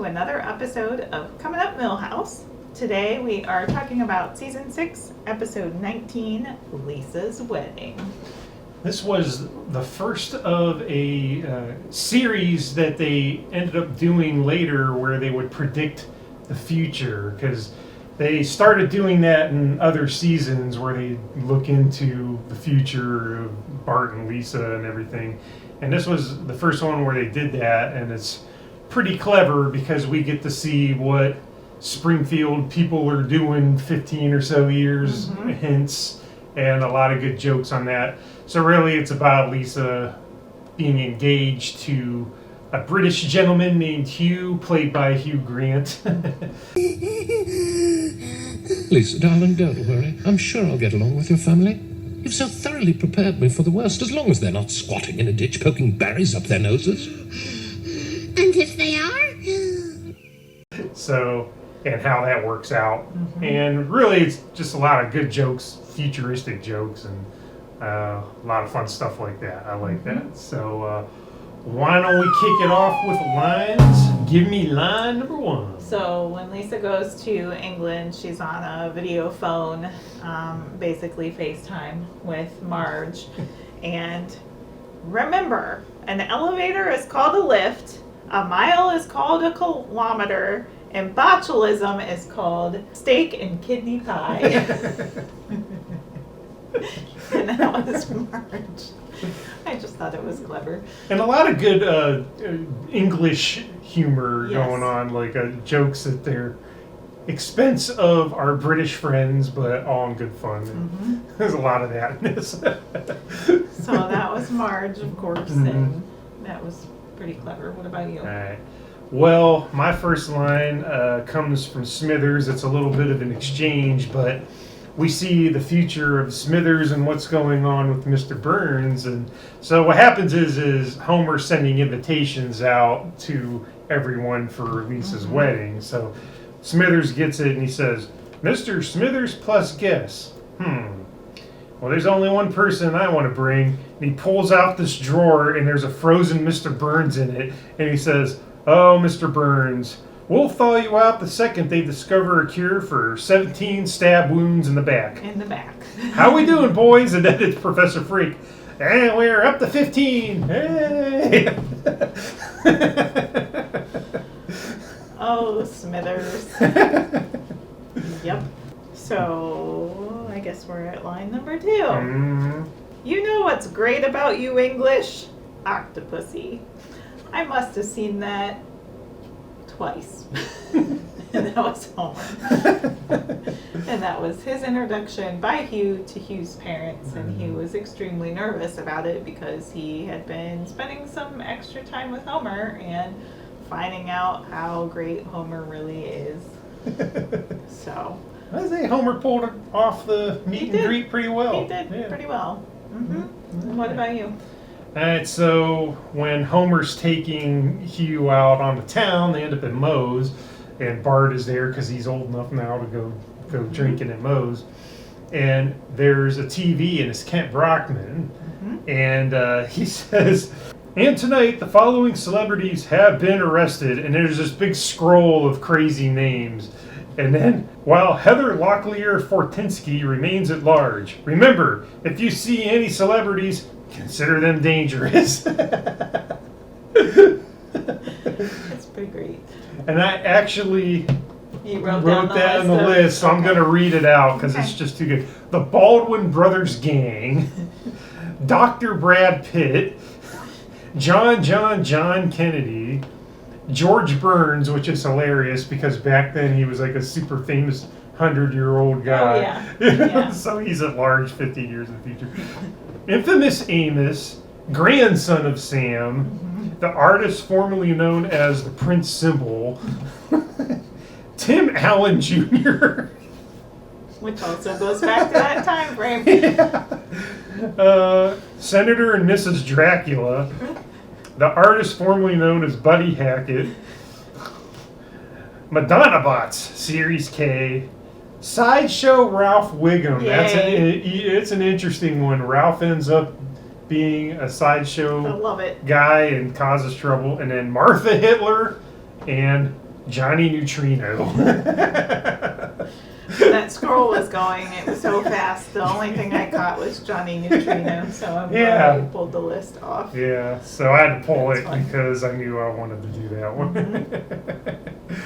another episode of Coming Up Milhouse. Today we are talking about Season 6, Episode 19, Lisa's Wedding. This was the first of a series that they ended up doing later where they would predict the future, because they started doing that in other seasons where they look into the future of Bart and Lisa and everything. And this was the first one where they did that, and it's pretty clever because we get to see what Springfield people are doing 15 or so years hence, and a lot of good jokes on that. So really it's about Lisa being engaged to a British gentleman named Hugh, played by Hugh Grant. Lisa, darling, don't worry. I'm sure I'll get along with your family. You've so thoroughly prepared me for the worst, as long as they're not squatting in a ditch poking berries up their noses. And if they are? So, and how that works out. And really it's just a lot of good jokes, futuristic jokes, and a lot of fun stuff like that. I like that. So why don't we kick it off with lines? Give me line number one. So when Lisa goes to England, she's on a video phone, basically FaceTime with Marge. And remember, an elevator is called a lift, a mile is called a kilometer, and botulism is called steak and kidney pie. And that was Marge. I just thought it was clever. And a lot of good English humor going on, like jokes at their expense of our British friends, but all in good fun. There's a lot of that in this. So that was Marge, of course, and that was pretty clever. What about you? All right. Well, my first line comes from Smithers. It's a little bit of an exchange, but we see the future of Smithers and what's going on with Mr. Burns. And so what happens is Homer's sending invitations out to everyone for Lisa's wedding. So Smithers gets it and he says, "Mr. Smithers plus guests. Well, there's only one person I want to bring." And he pulls out this drawer and there's a frozen Mr. Burns in it. And he says, "Oh, Mr. Burns, we'll thaw you out the second they discover a cure for 17 stab wounds in the back." In the back. "How we doing, boys?" And then it's Professor Freak. "And we're up to 15. Hey!" Oh, Smithers. Yep. So, I guess we're at line number 2. You know what's great about you English? Octopussy. I must have seen that twice. And that was Homer. And that was his introduction by Hugh to Hugh's parents, and he was extremely nervous about it because he had been spending some extra time with Homer and finding out how great Homer really is. So I say Homer pulled off the meet and greet pretty well. He did pretty well. What about you? Alright, so when Homer's taking Hugh out on the town, they end up at Moe's, and Bart is there because he's old enough now to go drinking at Moe's. And there's a TV, and it's Kent Brockman, and he says, "And tonight, the following celebrities have been arrested," and there's this big scroll of crazy names. And then, "While Heather Locklear Fortinsky remains at large. Remember, if you see any celebrities, consider them dangerous." That's pretty great. And I actually You wrote that on the list, so I'm going to read it out because it's just too good. The Baldwin Brothers Gang, Dr. Brad Pitt, John Kennedy, George Burns, which is hilarious because back then he was like a super famous 100-year-old guy. Oh, yeah. So he's at large 50 years in the future. Infamous Amos, grandson of Sam, the artist formerly known as the Prince Symbol, Tim Allen Jr., which also goes back to that time frame. Senator and Mrs. Dracula, the artist formerly known as Buddy Hackett, Madonna Bots, Series K, Sideshow Ralph Wiggum. It's an interesting one. Ralph ends up being a sideshow I love it. guy and causes trouble. And then Martha Hitler and Johnny Neutrino. When that scroll was going, it was so fast. The only thing I caught was Johnny Neutrino, so I'm glad you pulled the list off. Yeah, so I had to pull That's it fun. because I knew I wanted to do that one.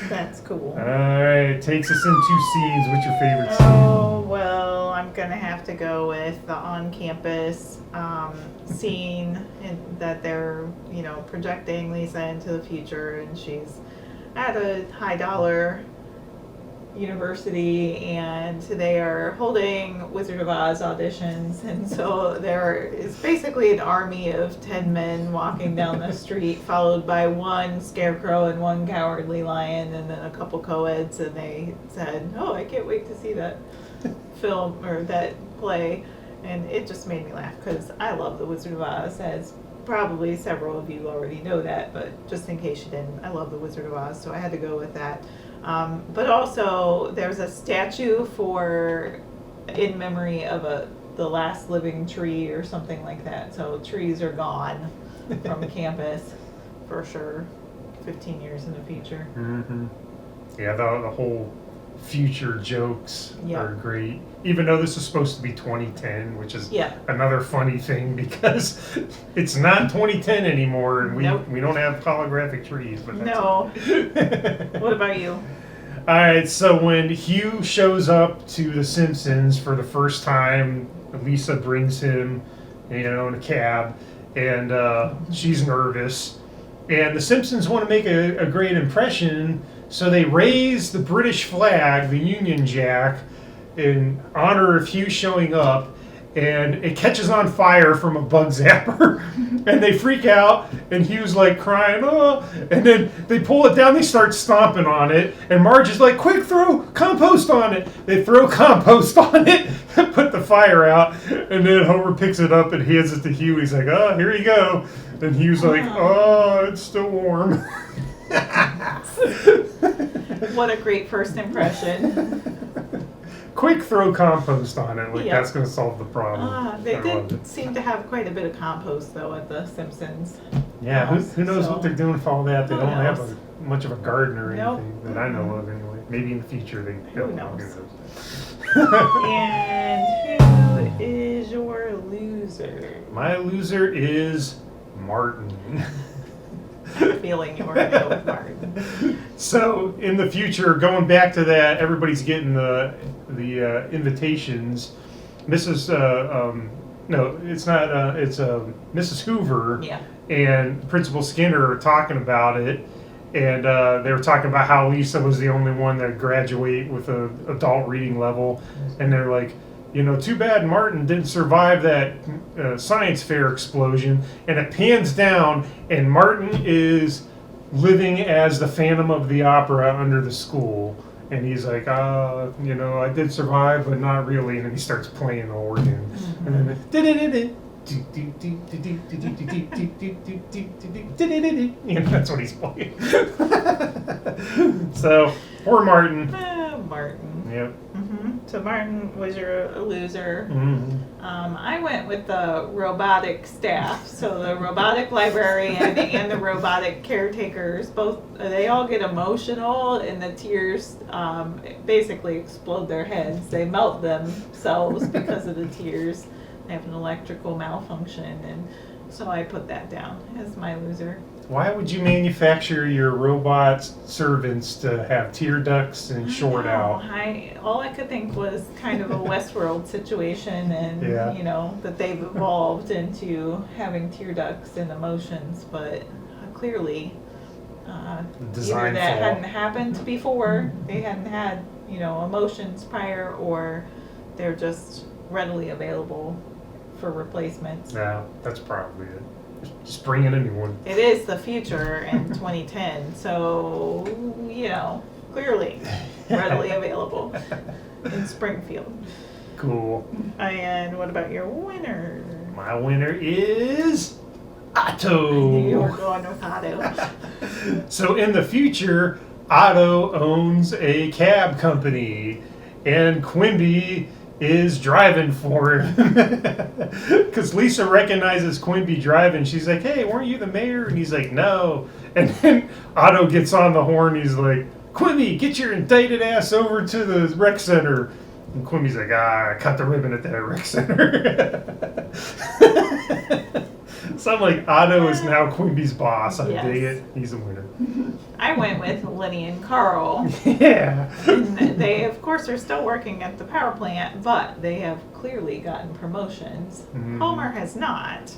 That's cool. Alright, takes us into scenes. What's your favorite scene? Oh, well, I'm going to have to go with the on-campus scene that they're, projecting Lisa into the future, and she's at a high-dollar university, and they are holding Wizard of Oz auditions, and so there is basically an army of 10 men walking down the street, followed by one scarecrow and one cowardly lion, and then a couple co-eds, and they said, oh, I can't wait to see that film or that play, and it just made me laugh because I love the Wizard of Oz, as probably several of you already know that, but just in case you didn't, I love the Wizard of Oz, so I had to go with that. But also, there's a statue in memory of the last living tree or something like that. So trees are gone from campus for sure. 15 years in the future. Mm-hmm. Yeah, the whole future jokes Yeah. are great. Even though this is supposed to be 2010, which is Yeah. another funny thing because it's not 2010 anymore, and Nope. we don't have holographic trees. But that's No. What about you? All right, so when Hugh shows up to The Simpsons for the first time, Lisa brings him, in a cab, and she's nervous. And The Simpsons want to make a great impression, so they raise the British flag, the Union Jack, in honor of Hugh showing up. And it catches on fire from a bug zapper, and they freak out, and Hugh's like crying, oh, and then they pull it down, they start stomping on it, and Marge is like, quick, throw compost on it. They throw compost on it, put the fire out, and then Homer picks it up and hands it to Hugh. He's like, oh, here you go. And Hugh's like, oh, it's still warm. What a great first impression. Quick, throw compost on it. Like, Yeah. that's going to solve the problem. They I loved did it. seem to have quite a bit of compost, though, at The Simpsons. Yeah, who knows So- what they're doing with all that? They Who don't have knows? much of a garden or Nope. anything that I know of, anyway. Maybe in the future they Who don't. knows? And who is your loser? My loser is Martin. I have a feeling you were going to go with Martin. So in the future, going back to that, everybody's getting the invitations. Mrs. No, it's not. It's Mrs. Hoover Yeah. and Principal Skinner are talking about it, and they were talking about how Lisa was the only one that graduate with a adult reading level, and they're like, too bad Martin didn't survive that science fair explosion. And it pans down, and Martin is living as the Phantom of the Opera under the school. And he's like, I did survive, but not really. And then he starts playing the organ. And then that's what he's playing. So, poor Martin. Martin. Yep. So Martin was your loser. Mm-hmm. I went with the robotic staff. So the robotic librarian and the robotic caretakers, they all get emotional, and the tears basically explode their heads. They melt themselves because of the tears. They have an electrical malfunction, and so I put that down as my loser. Why would you manufacture your robot servants to have tear ducts and short out? All I could think was kind of a Westworld situation, and Yeah. that they've evolved into having tear ducts and emotions, but clearly either Design that flaw. hadn't happened before, they hadn't had emotions prior, or they're just readily available for replacements. Yeah, that's probably it. Just bring in a new one. It is the future in 2010, so, clearly readily available in Springfield. Cool. And what about your winner? My winner is You were Otto. going with Otto. So in the future, Otto owns a cab company, and Quimby is driving for him. Because Lisa recognizes Quimby driving. She's like, hey, weren't you the mayor? And he's like, no. And then Otto gets on the horn. He's like, Quimby, get your indicted ass over to the rec center. And Quimby's like, cut the ribbon at that rec center. So I'm like, Otto is now Quimby's boss. I dig it. He's a winner. I went with Lenny and Carl. Yeah. And they, of course, are still working at the power plant, but they have clearly gotten promotions. Homer has not.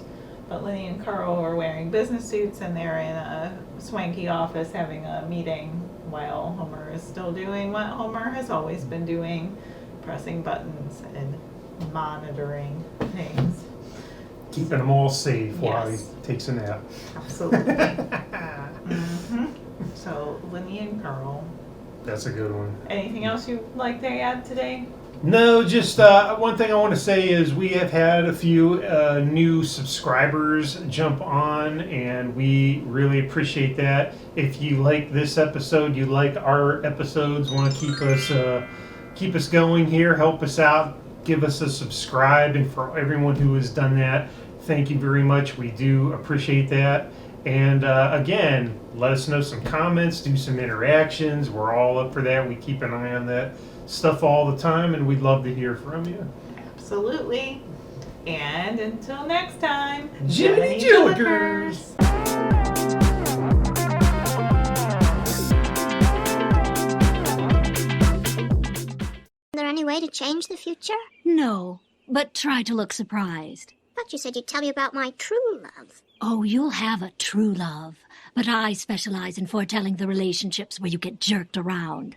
But Lenny and Carl are wearing business suits, and they're in a swanky office having a meeting while Homer is still doing what Homer has always been doing, pressing buttons and monitoring things. Keeping them all safe while he Yes. takes a nap. Absolutely. So, Lenny and Carl. That's a good one. Anything else you'd like to add today? No, just one thing I want to say is we have had a few new subscribers jump on, and we really appreciate that. If you like this episode, you like our episodes, want to keep us going here, help us out, give us a subscribe, and for everyone who has done that, thank you very much. We do appreciate that. And again, let us know some comments, do some interactions. We're all up for that. We keep an eye on that stuff all the time, and we'd love to hear from you. Absolutely. And until next time, Jiminy Jillikers! Is there any way to change the future? No, but try to look surprised. But you said you'd tell me about my true love. Oh, you'll have a true love, but I specialize in foretelling the relationships where you get jerked around.